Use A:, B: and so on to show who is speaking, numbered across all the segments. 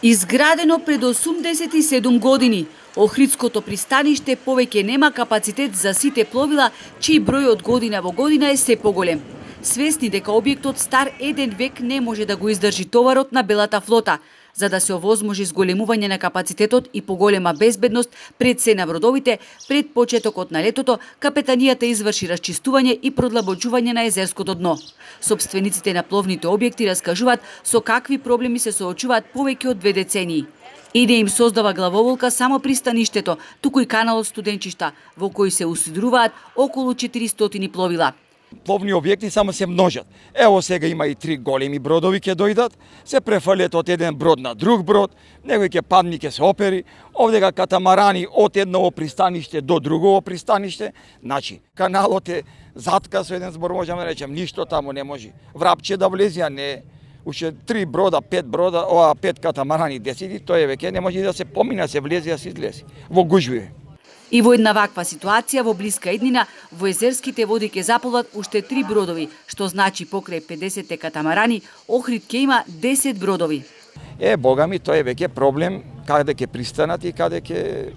A: Изградено пред 87 години, Охридското пристаниште повеќе нема капацитет за сите пловила, чиј број од година во година е се поголем. Свесни дека објектот стар еден век не може да го издржи товарот на белата флота, за да се овозможи зголемување на капацитетот и поголема безбедност пред се на бродовите, пред почетокот на летото, капетанијата изврши расчистување и продлабочување на езерското дно. Собствениците на пловните објекти раскажуваат со какви проблеми се соочуваат повеќе од 2 децении. И не им создава главоволка само пристаништето, туку и каналот Студенчишта, во кој се усидруваат околу 400 пловила.
B: Пловни објекти само се множат. Ево сега има и 3 големи бродови ќе дојдат, се префрлет од еден брод на друг брод, некој ќе падне ќе се опери, овдека катамарани од едно пристаниште до друго пристаниште, значи каналот е затка со еден збор, можеме да речем, ништо таму не може. Врапче да влезе, а не уште 3 брода, 5 брода, 5 катамарани, 10, тоа е веќе не може да се помине, се влезе, да се излезе во гужви.
A: И во една ваква ситуација во блиска еднина, во езерските води ќе заплуват уште 3 бродови, што значи покрај 50 катамарани, Охрид ќе има 10 бродови.
B: Бога ми, тоа е веќе проблем каде ќе пристанат и каде ќе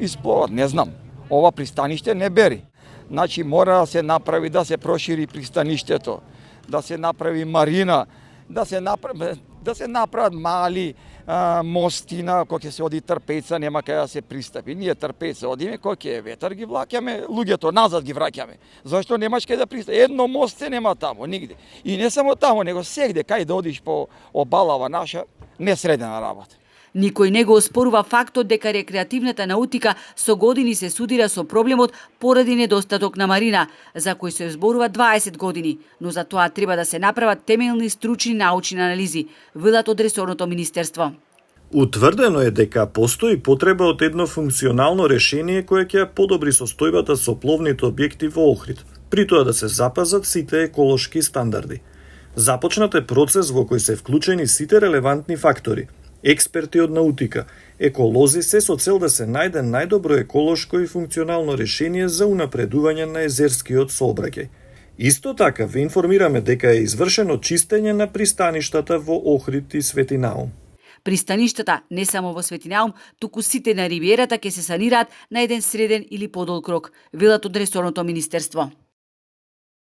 B: испловат, не знам. Ова пристаниште не бери. Значи мора да се направи, да се прошири пристаништето, да се направи марина, да се направат мали мостина, кој ќе се оди трпеца, нема кај да се пристапи. Ние трпеца одиме, кој ќе е ветар ги влакаме, луѓето назад ги враќаме. Зашто немаш кај да пристапи? Едно мост се нема таму, нигде. И не само таму, него сегде кај да одиш по обалава наша, несредена работа.
A: Никој не го оспорува фактот дека рекреативната наутика со години се судира со проблемот поради недостаток на марина, за кој се зборува 20 години, но за тоа треба да се направат темелни стручни научни анализи, велат од ресорното министерство.
C: Утврдено е дека постои потреба од едно функционално решение кое ќе подобри состојбата со пловните објекти во Охрид, при тоа да се запазат сите еколошки стандарди. Започнат е процес во кој се вклучени сите релевантни фактори, експерти од наутика, еколози, се со цел да се најде најдобро еколошко и функционално решение за унапредување на езерскиот сообраќај. Исто така ве информираме дека е извршено чистење на пристаништата во Охрид и Светинаум.
A: Пристаништата не само во Светинаум, туку сите на ривиерата ќе се санираат на еден среден или подолг рок, велат од ресорното министерство.